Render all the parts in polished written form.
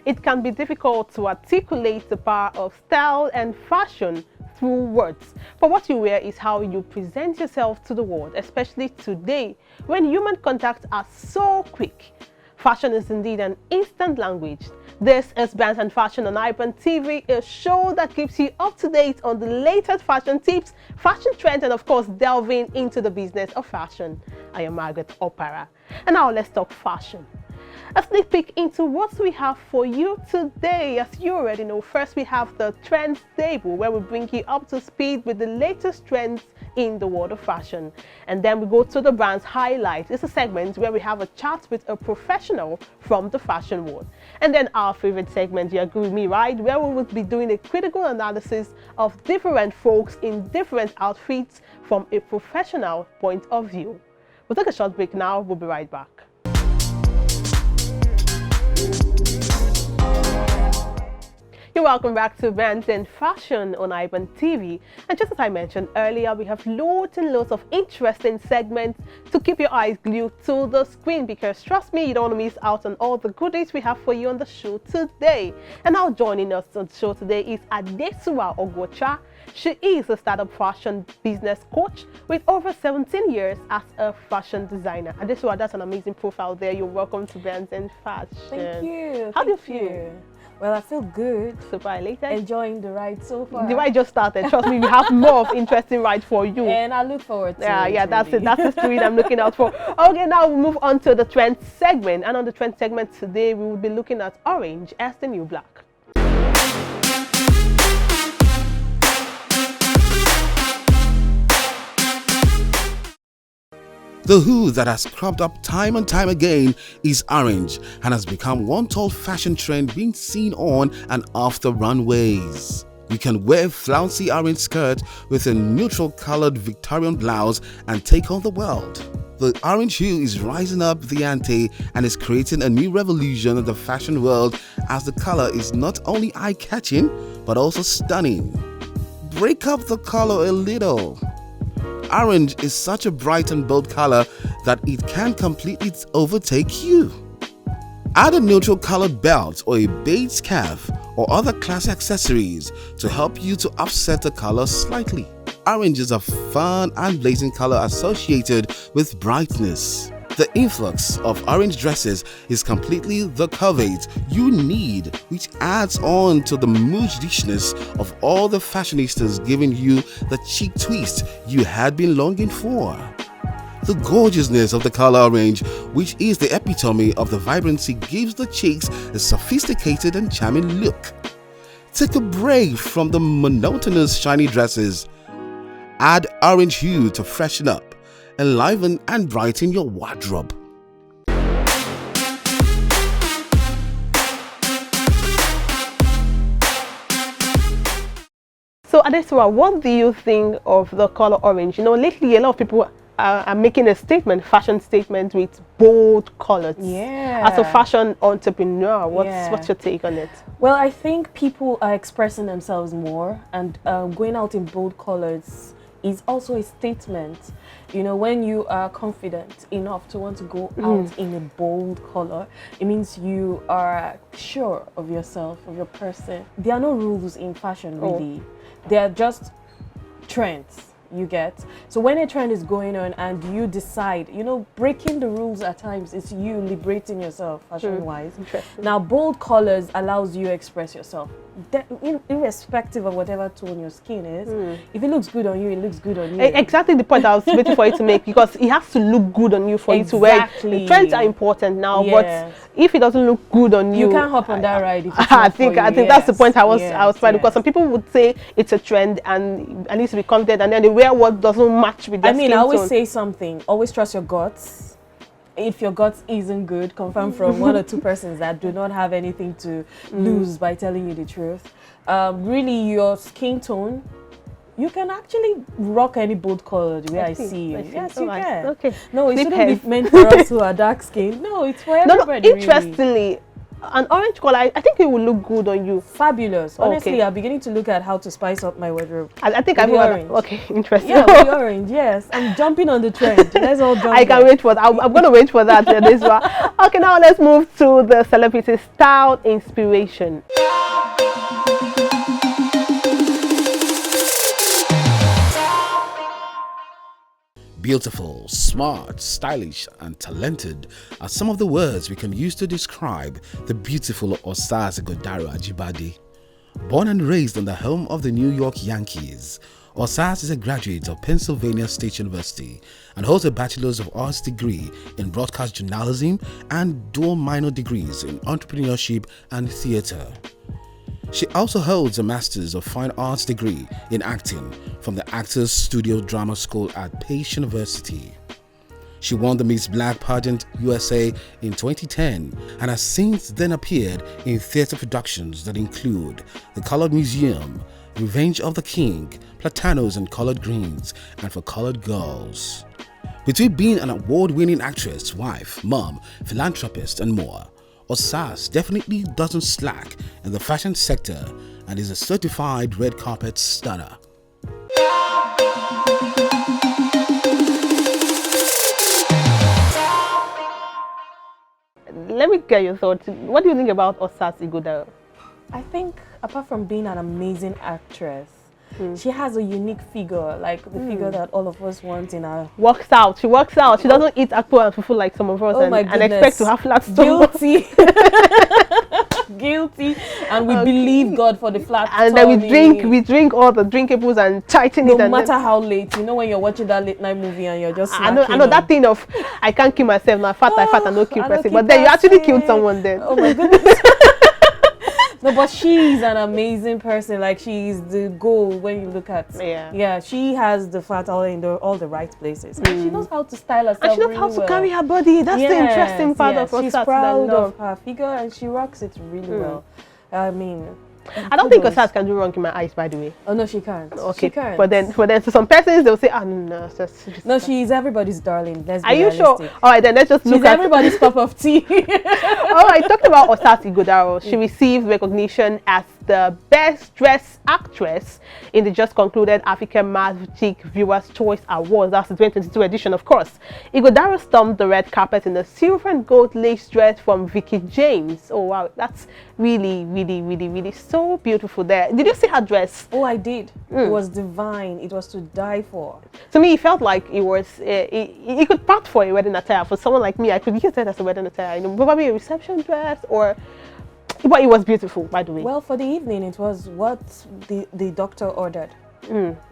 it can be difficult to articulate the power of style and fashion through words. But what you wear is how you present yourself to the world, especially today when human contacts are so quick. Fashion is indeed an instant language. This is Brands and Fashion on iBrandTV, a show that keeps you up to date on the latest fashion tips, fashion trends, and of course delving into the business of fashion. I am Margaret Opara, and now let's talk fashion. A sneak peek into what we have for you today. As you already know, first we have the Trends Table, where we bring you up to speed with the latest trends in the world of fashion. And then we go to the Brands Highlight. It's a segment where we have a chat with a professional from the fashion world. And then our favorite segment, you agree with me, right? Where we will be doing a critical analysis of different folks in different outfits from a professional point of view. We'll take a short break now. We'll be right back. You're welcome back to Brands and Fashion on iBrandTV. And just as I mentioned earlier, we have loads and loads of interesting segments to keep your eyes glued to the screen, because trust me, you don't want to miss out on all the goodies we have for you on the show today. And now joining us on the show today is Adesuwa Ogocha. She is a startup fashion business coach with over 17 years as a fashion designer. Adesuwa, that's an amazing profile there. You're welcome to Brands and Fashion. Thank you. How do you feel? Well, I feel good. Super elated. Enjoying the ride so far. The ride just started. Trust me, we have more of interesting rides for you. And I look forward to it. Yeah, that's it. That's the spirit I'm looking out for. Okay, now we'll move on to the trend segment. And on the trend segment today, we will be looking at orange as the new black. The hood that has cropped up time and time again is orange and has become one tall fashion trend being seen on and off the runways. You can wear a flouncy orange skirt with a neutral colored Victorian blouse and take on the world. The orange hue is rising up the ante and is creating a new revolution in the fashion world, as the color is not only eye-catching but also stunning. Break up the color a little. Orange is such a bright and bold color that it can completely overtake you. Add a neutral colored belt or a beige scarf or other classy accessories to help you to offset the color slightly. Orange is a fun and blazing color associated with brightness. The influx of orange dresses is completely the covet you need, which adds on to the moodishness of all the fashionistas, giving you the chic twist you had been longing for. The gorgeousness of the color orange, which is the epitome of the vibrancy, gives the cheeks a sophisticated and charming look. Take a break from the monotonous shiny dresses. Add orange hue to freshen up, enliven and brighten your wardrobe. So Adesuwa, what do you think of the color orange? You know, lately a lot of people are making a statement, fashion statement with bold colors. Yeah. As a fashion entrepreneur, what's your take on it? Well, I think people are expressing themselves more, and going out in bold colors is also a statement. You know, when you are confident enough to want to go out in a bold color, it means you are sure of yourself, of your person. There are no rules in fashion, really. They are just trends, you get. So when a trend is going on and you decide, you know, breaking the rules at times is you liberating yourself fashion-wise. Now, bold colors allows you to express yourself, irrespective of whatever tone your skin is. If it looks good on you, it looks good on you. Exactly the point I was waiting for you to make, because it has to look good on you for you to wear it. The trends are important now, but if it doesn't look good on you, you can't hop on that ride. If I think that's the point I was trying, because some people would say it's a trend and at least be confident, and then they wear what doesn't match with their skin I always tone. say something, always trust your guts. If your guts isn't good, confirm from one or two persons that do not have anything to lose by telling you the truth. Really, your skin tone, you can actually rock any bold color the way I see you. Yes, you can. Okay. No, it shouldn't be meant for us who are dark skinned. No, it's for everybody. Interestingly, An orange color, I think it will look good on you. Fabulous. Honestly, Okay. I'm beginning to look at how to spice up my wardrobe. I think With I the will. orange. Okay, interesting. Yeah, with the orange. Yes, I'm jumping on the trend. Let's all jump. I can there. wait for that. I'm going to wait for that. This one. Okay, now let's move to the celebrity style inspiration. Beautiful, smart, stylish, and talented are some of the words we can use to describe the beautiful Osas Ighodaro Ajibade. Born and raised in the home of the New York Yankees, Osas is a graduate of Pennsylvania State University and holds a Bachelor's of Arts degree in broadcast journalism and dual minor degrees in entrepreneurship and theater. She also holds a Master's of Fine Arts degree in acting from the Actors Studio Drama School at Pace University. She won the Miss Black Pageant USA in 2010 and has since then appeared in theater productions that include The Colored Museum, Revenge of the King, Platanos and Colored Greens, and For Colored Girls. Between being an award-winning actress, wife, mom, philanthropist, and more, Osas definitely doesn't slack in the fashion sector and is a certified red carpet stunner. Let me get your thoughts. What do you think about Osas Ighodaro? I think apart from being an amazing actress, she has a unique figure, like the figure that all of us want in our... Works out. She works out. She doesn't eat akpu and fufu like some of us and expect to have flat stomach. Guilty. Guilty. And we believe God for the flat And tummy. then we drink all the drinkables and tighten it. No and matter how late, you know, when you're watching that late night movie and you're just I know that thing of I can't kill myself now, fat and no kill I no person. kill But then you actually person. killed someone then. Oh my goodness. No, but she's an amazing person. Like, she's the goal when you look at. Yeah, she has the fat all in all the right places. And she knows how to style herself. And she knows really how to well. carry her body. That's the interesting part of She's Osas. proud of her figure and she rocks it really well. I mean, I don't think Osas can do wrong in my eyes, by the way. Oh no, she can't. Okay, she can't. But then to some persons they'll say, ah no, no, she's everybody's darling. Let's be Are you realistic. sure? All right, then let's just look She's at everybody's cup of tea. All right, talking about Osas Ighodaro, she received recognition as the Best Dressed Actress in the just concluded African Magic Viewers' Choice Awards. That's the 2022 edition, of course. Ighodaro stomped the red carpet in a silver and gold lace dress from Vicky James. Oh wow, that's really, really, really, really so beautiful there. Did you see her dress? Oh, I did. It was divine. It was to die for. To me, it felt like it was, it could part for a wedding attire. For someone like me, I could use it as a wedding attire. You know, probably a reception dress or... But it was beautiful, by the way. Well, for the evening, it was what the doctor ordered.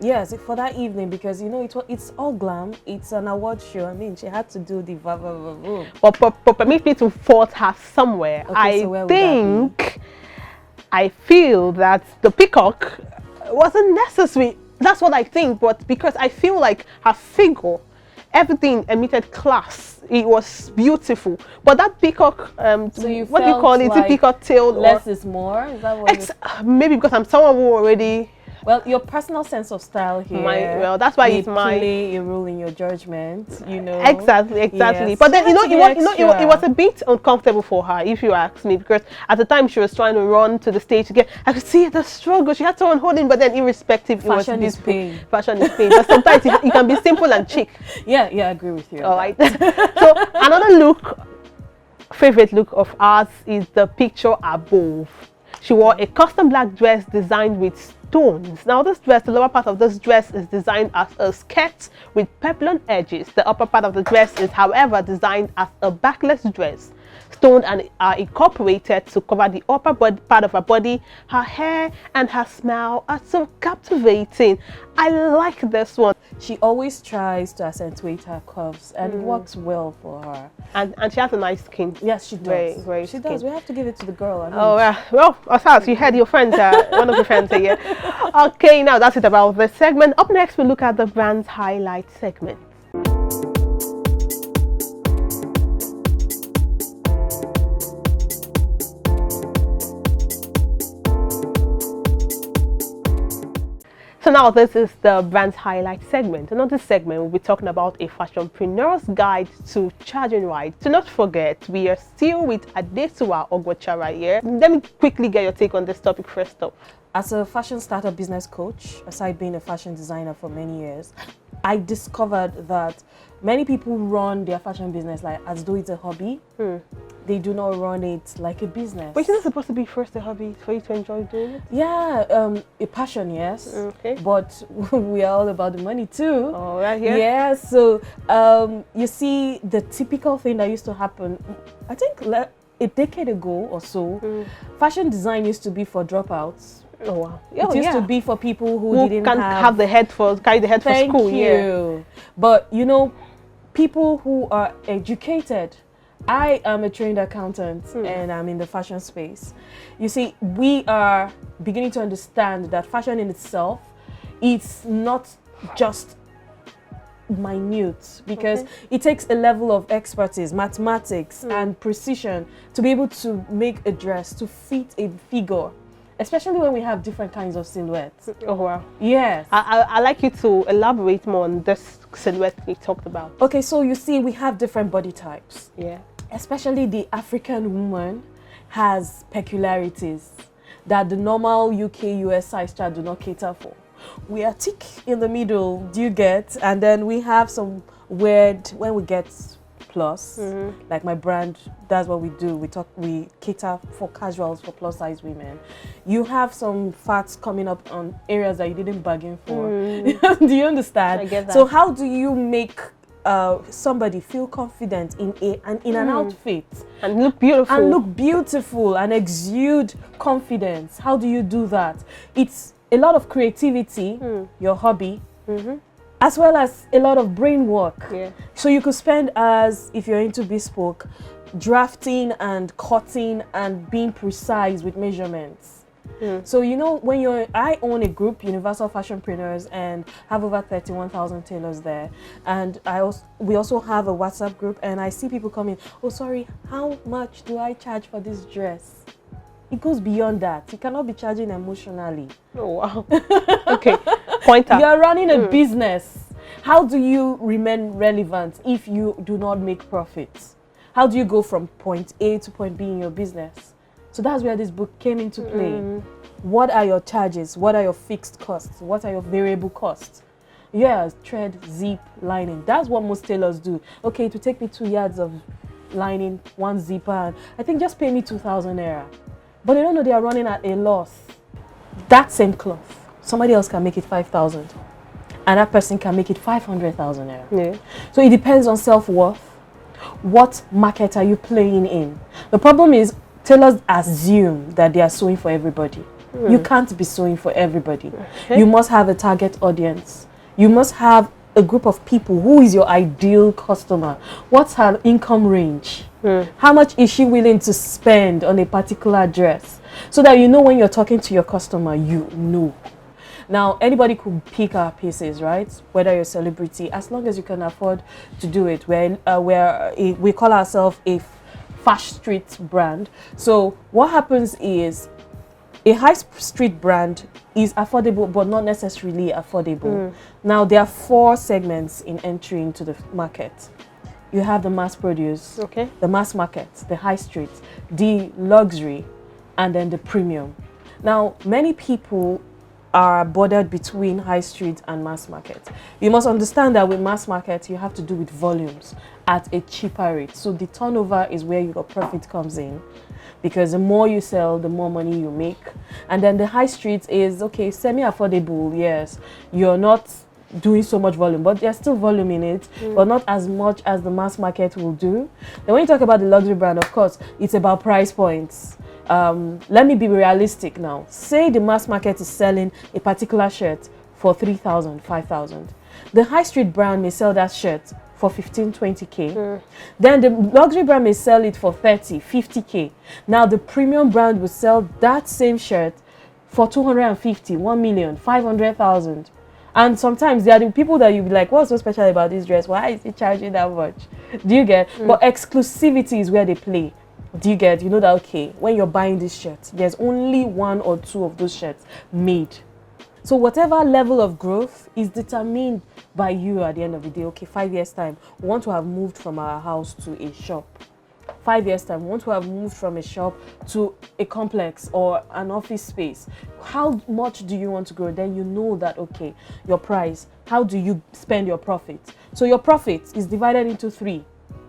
Yes, for that evening, because, you know, it's all glam. It's an award show. I mean, she had to do the va-va-va-voom. But permit me to fault her somewhere. Okay, so I feel that the peacock wasn't necessary. That's what I think. But because I feel like her figure, everything emitted class. It was beautiful. But that peacock, so you what do you call it? Like peacock tail? Less is more? Is that what maybe because I'm someone who already... Well, your personal sense of style here. Well, that's why it's play a role in your judgment, you know. Exactly. Yes. But then it was a bit uncomfortable for her, if you ask me, because at the time she was trying to run to the stage again. I could see the struggle. She had someone holding, but then irrespective, fashion is pain. Fashion is pain. But sometimes it can be simple and chic. Yeah, I agree with you. All right. So another favorite look of ours is the picture above. She wore a custom black dress designed with stones. Now this dress, the lower part of this dress is designed as a skirt with peplum edges. The upper part of the dress is, however, designed as a backless dress. Stones are incorporated to cover the upper part of her body. Her hair and her smile are so captivating. I like this one. She always tries to accentuate her curves and it works well for her. And she has a nice skin. Yes, she does. Very she does. We have to give it to the girl. I mean. Oh, well, Osas, you had your friends, one of your friends here. Okay, now that's it about this segment. Up next, we'll look at the brand's highlight segment. So now this is the brand's highlight segment. And on this segment, we'll be talking about a fashionpreneur's guide to charging right. Do not forget, we are still with Adesuwa Ogwachara here. Let me quickly get your take on this topic first up. As a fashion startup business coach, aside being a fashion designer for many years, I discovered that many people run their fashion business like as though it's a hobby. They do not run it like a business. But isn't it supposed to be first a hobby for you to enjoy doing it? Yeah, a passion, yes. Okay. But we are all about the money too. Oh, right here. Yeah, so you see the typical thing that used to happen, I think a decade ago or so, fashion design used to be for dropouts. Oh wow! It used to be for people who didn't can't have the head for carry the head for school. Thank you. But you know, people who are educated. I am a trained accountant and I'm in the fashion space. You see, we are beginning to understand that fashion in itself, it's not just minute, because it takes a level of expertise, mathematics and precision to be able to make a dress to fit a figure. Especially when we have different kinds of silhouettes. Oh wow! Yes. I'd like you to elaborate more on this silhouette you talked about. Okay, so you see, we have different body types. Yeah. Especially the African woman has peculiarities that the normal UK, US size chart do not cater for. We are thick in the middle, do you get? And then we have some weird, when we get plus, like my brand, that's what we do. We cater for casuals, for plus size women. You have some fats coming up on areas that you didn't bargain for. Do you understand? I get that. So how do you make somebody feel confident in an outfit and look beautiful and exude confidence? How do you do that? It's a lot of creativity, your hobby, as well as a lot of brain work. Yeah. So you could spend, as if you're into bespoke, drafting and cutting and being precise with measurements. So you know, when I own a group, Universal Fashionpreneurs, and have over 31,000 tailors there, and we also have a WhatsApp group, and I see people coming, oh sorry, how much do I charge for this dress? It goes beyond that. You cannot be charging emotionally. Oh wow. Okay, pointer. You're running a business. How do you remain relevant if you do not make profits? How do you go from point A to point B in your business? So that's where this book came into play. What are your charges? What are your fixed costs? What are your variable costs? Yeah, thread, zip, lining. That's what most tailors do. Okay, to take me 2 yards of lining, 1 zipper, and I think just pay me 2,000 naira. But they don't know they are running at a loss. That same cloth, somebody else can make it 5,000, and that person can make it 500,000 naira. Yeah. So it depends on self-worth. What market are you playing in? The problem is, tailors assume that they are sewing for everybody. You can't be sewing for everybody. You must have a target audience. You must have a group of people. Who is your ideal customer? What's her income range? How much is she willing to spend on a particular dress? So that you know when you're talking to your customer, you know. Now, anybody could pick our pieces, right? Whether you're a celebrity, as long as you can afford to do it. We call ourselves a fast street brand. So what happens is, a high street brand is affordable, but not necessarily affordable. Now, there are 4 segments in entry into the market. You have the mass produce, the mass market, the high street, the luxury, and then the premium. Now, many people are bordered between high street and mass market. You must understand that with mass market, you have to do with volumes at a cheaper rate. So the turnover is where your profit comes in, because the more you sell, the more money you make. And then the high street is, okay, semi-affordable, yes. You're not doing so much volume, but there's still volume in it, but not as much as the mass market will do. Then when you talk about the luxury brand, of course, it's about price points. Let me be realistic now. Say the mass market is selling a particular shirt for 3,000, 5,000. The high street brand may sell that shirt for 15, 20K. Then the luxury brand may sell it for 30, 50K. Now the premium brand will sell that same shirt for 250, 1 million, 500,000. And sometimes there are the people that you'll be like, what's so special about this dress? Why is it charging that much? Do you get? But exclusivity is where they play. Do you get? You know that, okay, when you're buying this shirt, there's only 1 or 2 of those shirts made. So whatever level of growth is determined by you at the end of the day. Okay, 5 years time, we want to have moved from our house to a shop. 5 years time, we want to have moved from a shop to a complex or an office space. How much do you want to grow? Then you know that, okay, your price, how do you spend your profit? So your profit is divided into 3.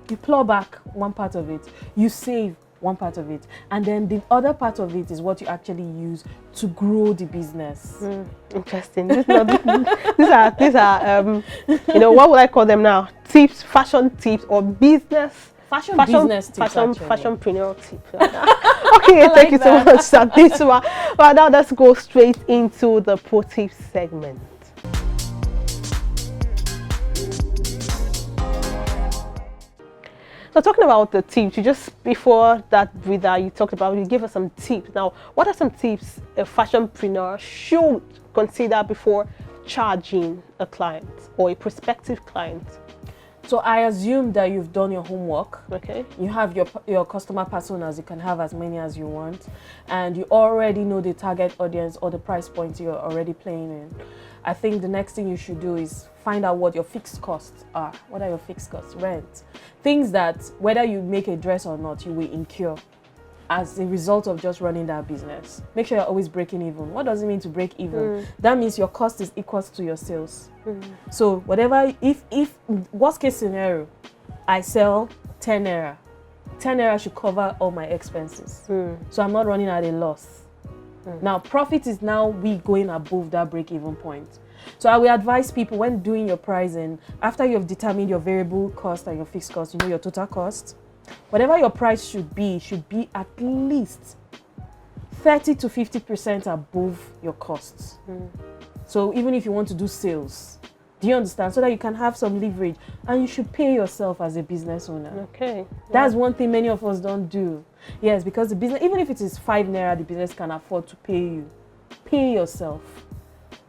You claw back one part of it, you save one part of it, and then the other part of it is what you actually use to grow the business. Interesting. These are you know, what would I call them now? Tips, fashion tips, or business. Business tips, fashionpreneur tips. Okay, thank you so much, Sadiswa. Well, now let's go straight into the pro tips segment. So talking about the tips, you just before that breather you talked about, you gave us some tips. Now, what are some tips a fashionpreneur should consider before charging a client or a prospective client? So I assume that you've done your homework. Okay. You have your customer personas. You can have as many as you want, and you already know the target audience or the price point you're already playing in. I think the next thing you should do is find out what your fixed costs are. What are your fixed costs? Rent. Things that whether you make a dress or not, you will incur as a result of just running that business. Make sure you're always breaking even. What does it mean to break even? That means your cost is equal to your sales. So whatever, if worst case scenario, I sell 10 naira, 10 naira should cover all my expenses. So I'm not running at a loss. Now profit is now we going above that break-even point. So I will advise people when doing your pricing, after you've determined your variable cost and your fixed cost, you know your total cost, whatever your price should be at least 30 to 50% above your costs. So even if you want to do sales, do you understand? So that you can have some leverage, and you should pay yourself as a business owner. Okay. That's one thing many of us don't do. Yes, because the business, even if it is 5 naira, the business can afford to pay you. Pay yourself.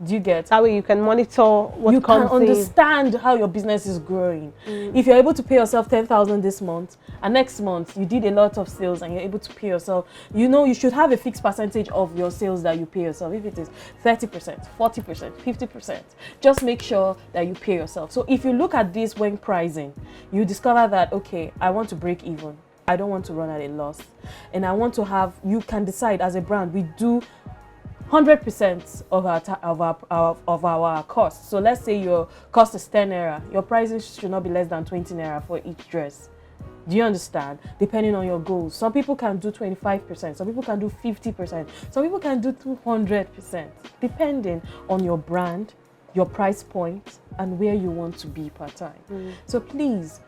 Do you get? That way you can monitor what you comes can understand how your business is growing. If you're able to pay yourself 10,000 this month, and next month you did a lot of sales and you're able to pay yourself, you know you should have a fixed percentage of your sales that you pay yourself. If it is 30%, 40%, 50%, just make sure that you pay yourself. So if you look at this when pricing, you discover that, okay, I want to break even. I don't want to run at a loss. And I want to have, you can decide as a brand, we do 100% of our costs. So let's say your cost is 10 naira. Your pricing should not be less than 20 naira for each dress. Do you understand? Depending on your goals. Some people can do 25%. Some people can do 50%. Some people can do 200%. Depending on your brand, your price point, and where you want to be per time. So please,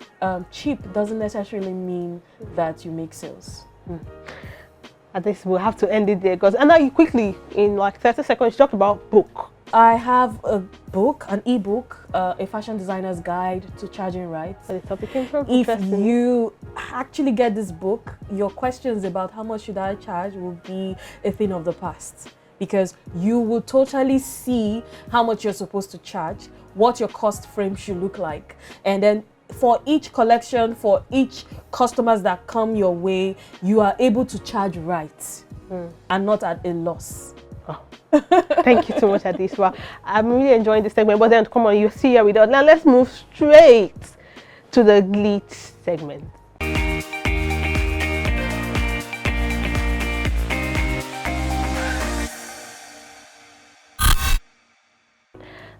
cheap doesn't necessarily mean that you make sales. At this, we'll have to end it there, because and now you quickly, in like 30 seconds, you talked about book. I have a book, an ebook, a fashion designer's guide to charging rights. And the topic came from. If you actually get this book, your questions about how much should I charge will be a thing of the past, because you will totally see how much you're supposed to charge, what your cost frame should look like, and then for each collection, for each customers that come your way, you are able to charge right and not at a loss. Oh. Thank you so much, Adiswa. I'm really enjoying this segment, but then come on, you see here with us. Now let's move straight to the glitch segment.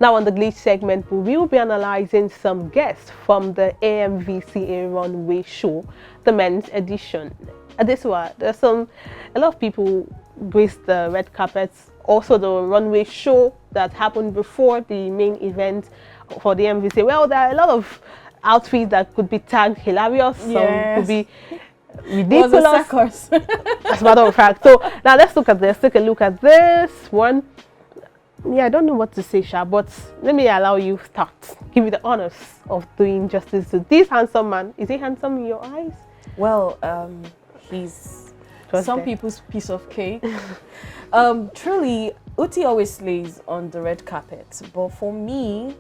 Now on the glitch segment, we will be analyzing some guests from the AMVCA runway show, the men's edition. Adiswa, there's a lot of people graced the red carpets, also the runway show that happened before the main event for the AMVCA. Well, there are a lot of outfits that could be tagged hilarious, some could be ridiculous. As a matter of fact. So now let's look at this. Take a look at this one. Yeah, I don't know what to say, Sha, but let me allow you start. Give you the honors of doing justice to this handsome man. Is he handsome in your eyes? Well, he's some people's piece of cake. Truly, Uti always slays on the red carpet, but for me,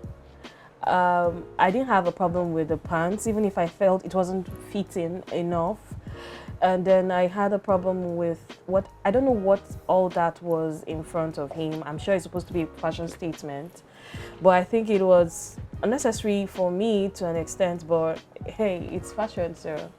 I didn't have a problem with the pants, even if I felt it wasn't fitting enough. And then I had a problem with what, I don't know what all that was in front of him. I'm sure it's supposed to be a fashion statement, but I think it was unnecessary for me to an extent, but hey, it's fashion, so.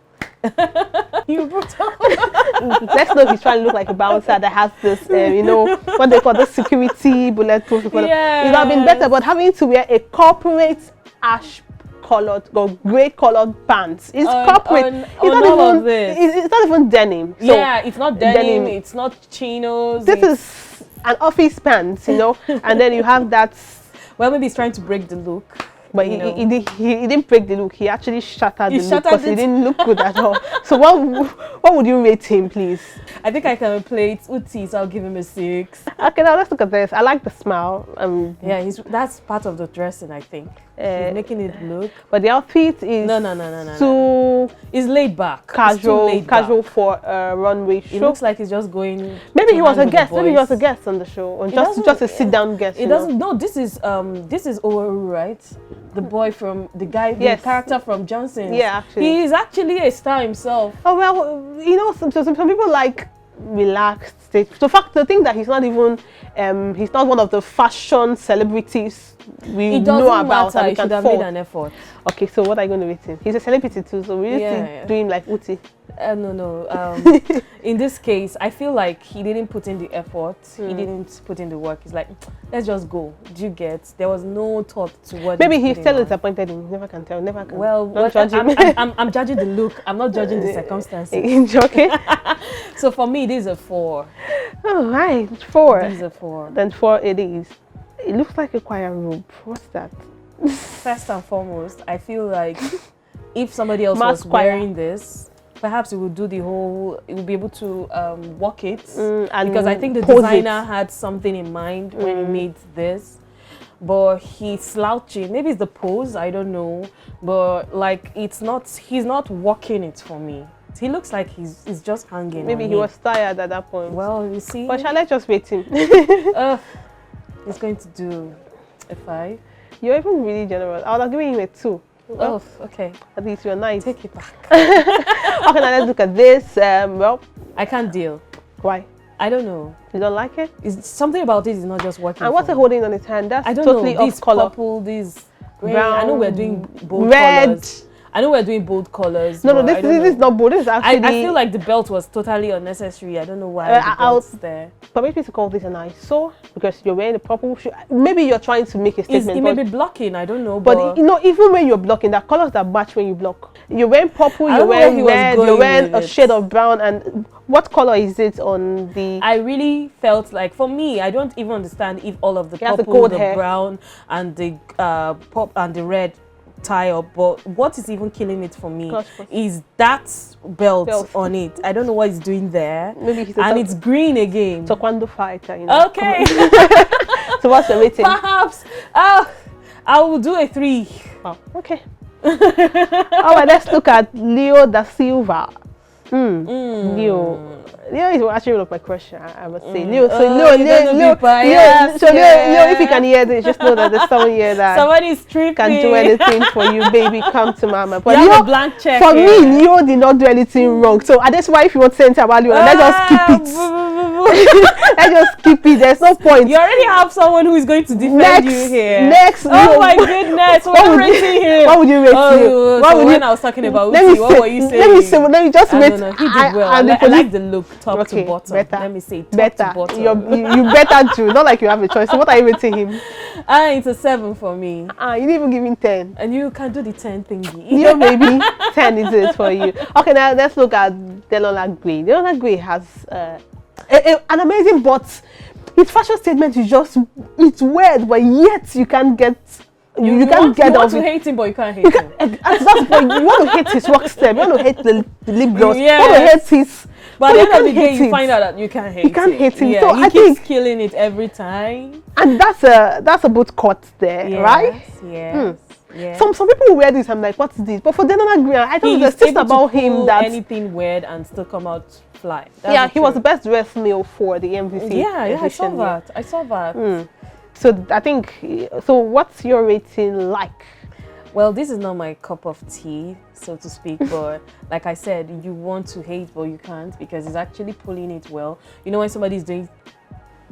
You brutal. Let's know if he's trying to look like a bouncer that has this, you know, what they call the security bulletproof. Yeah. It would have been better, but having to wear a corporate ash colored or grey colored pants is corporate. It's not even denim. So yeah, it's not denim, it's not chinos. This is an office pants, you know, and then you have that. Well, maybe he's trying to break the look. But he didn't break the look. He actually shattered the look because he didn't look good at all. So what would you rate him, please? I think I can play it Uti, so I'll give him a 6. Okay, now let's look at this. I like the smile. Yeah, that's part of the dressing, I think. He's making it look. But the outfit is too it's laid back. Casual for a runway show. It looks like he's just going. Maybe he was a guest. Maybe he was a guest on the show, or just a sit-down guest. It doesn't. No, this is Owaru, right? The boy from the character from Johnson. Yeah, actually. He is actually a star himself. Oh well, you know, some people like relaxed stage. So the thing that he's not even he's not one of the fashion celebrities we know about. Matter. He should have made an effort. Okay, so what are you going to rate him? He's a celebrity too, so we need to do him like Uti. No. In this case, I feel like he didn't put in the effort. He didn't put in the work. He's like, let's just go. Do you get? There was no thought to what. Maybe he's still disappointed in. Never can tell. Never can. Well, I'm judging the look. I'm not judging the circumstances. Okay. So for me, this is a 4. All right, 4. This is a 4. Then 4 it is. It looks like a choir robe. What's that? First and foremost, I feel like if somebody else was wearing this, perhaps it would do the whole. It would be able to walk it, because I think the designer had something in mind when he made this. But he's slouching. Maybe it's the pose. I don't know. But like, it's not. He's not walking it for me. He looks like he's just hanging. Maybe he was tired at that point. Well, you see. But shall I just rate him? He's going to do a 5. You're even really generous. I would have given him a 2. Well, okay. At least you're nice. Take it back. Okay, now let's look at this. Well, I can't deal. Why? I don't know. You don't like it? It's something about it is not just working. And what's he holding on his hand? That's I don't totally know. off color. Purple, this grey. Brown, I know we're doing bold red. colors. I know we're doing bold colors. No, this is not bold. This is actually. I feel like the belt was totally unnecessary. I don't know why the belt's there. Permit me to call this an eyesore because you're wearing a purple shoe. Maybe you're trying to make a statement. It may be blocking. I don't know. But you know, even when you're blocking, there are colors that match when you block. You're wearing purple. You're wearing red. You're wearing a shade of brown. And what color is it on the? I really felt like, for me, I don't even understand if all of the purple, the brown, and the pop and the red tie up, but what is even killing it for me is that belt on it. I don't know what he's doing there. Maybe it's green again. Taekwondo fighter, you know. Okay. So what's the rating? Perhaps I will do a 3. Oh, okay. All right, let's look at Leo da Silva. Leo is actually one of my crush, I must say. Leo, if you can hear this, just know that there's someone here that somebody's tripping. Can do anything for you, baby. Come to mama. But you have a blank check. For me, Leo did not do anything wrong. So that's why if you want to send about Leo, let's just keep it. Let's just keep it. There's no point. You already have someone who is going to defend you here. Next. Oh my goodness. What would you rate him? What would you rate him? When I was talking about Uti, what were you saying? Let me just rate. He did well. I like the look, top to bottom. Better. Let me say top to bottom. You better do. Not like you have a choice. So what are you rating him? It's a 7 for me. You didn't even give him 10. And you can do the 10 thingy. You maybe 10 is it for you. Okay, now let's look at Delola Gray. Delola Gray has an amazing, but his fashion statement is just, it's weird, but yet you can't get. You can't get off. You want to hate him, but you can't hate him. That's the point. You want to hate his rock step. You want to hate the lip gloss. Yes. You want to hate his. But at the end of the day, you find out that you can't hate him. You can't hate him. Yeah, so he keeps killing it every time. And that's a boot cut there, right? Yes. Yeah. Some people wear this. I'm like, what's this? But for Delola Gray, I don't know. There's things about him that anything weird and still come out fly. He was the best dressed male for the MVC. Yeah, I saw that. So I think. So what's your rating like? Well, this is not my cup of tea, so to speak, but like I said, you want to hate, but you can't because it's actually pulling it well. You know, when somebody's doing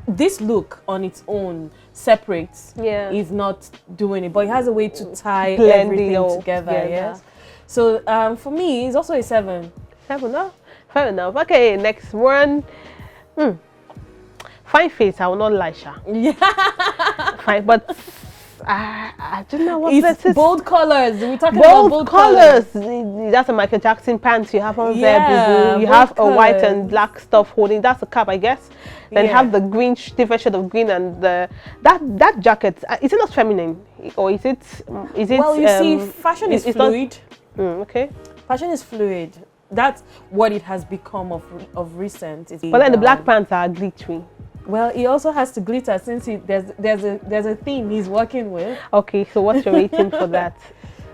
this look on its own, separate, is not doing it, but it has a way to tie everything together, yes? So for me, it's also a 7. 7, no? Fair enough. Okay, next one. Fine face, I will not lie, Sha. Yeah. Fine, but I don't know what it's this is. Bold colors. We're talking about bold colors. That's a Michael Jackson pants you have on there, boo-boo. You have a white and black stuff holding. That's a cap, I guess. Then you have the green, different shade of green, and that jacket. Is it not feminine, or is it? Well, you see, fashion is fluid. Okay. Fashion is fluid. That's what it has become of recent. But then the black pants are glittery. Well, he also has to glitter since there's a theme he's working with. Okay, so what's your rating for that?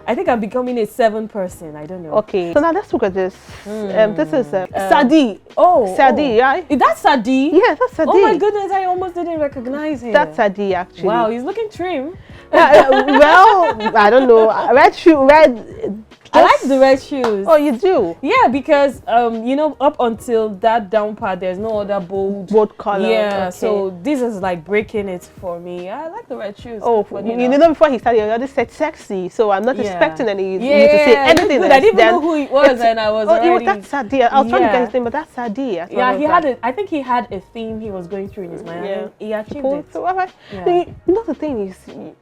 I think I'm becoming a 7 person. I don't know. Okay, so now let's look at this. This is Sadi. Sadi, right? Is that Sadi? Yeah, that's Sadi. Oh my goodness, I almost didn't recognize him. That's Sadi, actually. Wow, he's looking trim. Well, I don't know. Red. I like the red shoes. Oh, you do? Yeah, because you know, up until that down part, there's no other bold color. Yeah, okay. so this is like breaking it for me. I like the red shoes. Oh, you know, before he started, he already said sexy, so I'm not expecting you to say anything. I didn't even know who it was, and I was already. That's Sadi. I was trying to get his name, but that's Sadi. Yeah, he had I think he had a theme he was going through in his mind. Yeah. He achieved it. So, you know, the thing is,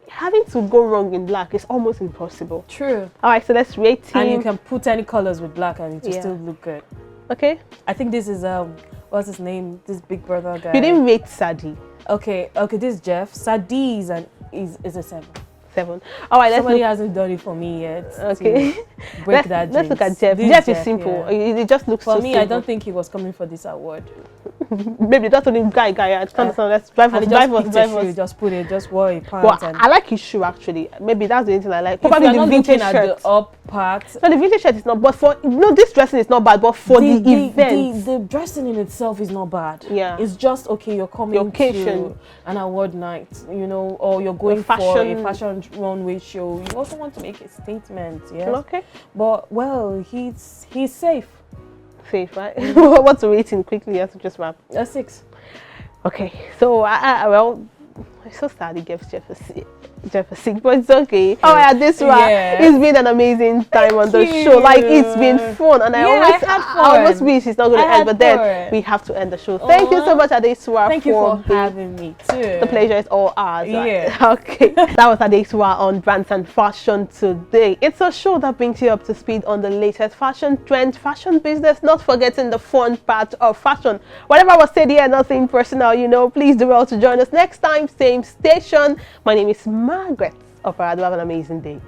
having to go wrong in black is almost impossible. True. All right, so let's rate him. And you can put any colors with black and it will still look good. Okay. I think this is what's his name? This Big Brother guy. You didn't rate Sadi. Okay. This is Jeff. Sadi is a 7. 7. All right, somebody hasn't done it for me yet. Okay. Let's look at Jeff. Jeff is simple. Yeah. It just looks for me. simple. I don't think he was coming for this award. Maybe that's only guy. I can't understand. Let's drive us. Just put it. Just wear a pants. Well, I like his shoe actually. Maybe that's the only thing I like. Probably the vintage shirt. At the up part. No, the vintage shirt is not. But for this dressing is not bad. But for the event, the dressing in itself is not bad. Yeah, it's just okay. You're coming to an award night, you know, or you're going for a fashion runway show. You also want to make a statement. Yeah. Okay. But well, he's safe. Safe, right? What's the rating quickly? As to just wrap. A 6. Okay, so well, I'm so sad he gave Jeff a 6, but it's okay. All right, this one, it's been an amazing time on the show. Like, it's been fun, and I almost wish it's not going to end, but then we have to end the show. Thank you so much, Adesua. Thank you for having me too. The pleasure is all ours. Right? Yeah. Okay, that was Adesua on Brands and Fashion today. It's a show that brings you up to speed on the latest fashion trend, fashion business, not forgetting the fun part of fashion. Whatever was said here, nothing personal, you know. Please do well to join us next time, same station. My name is Margaret. Have an amazing day.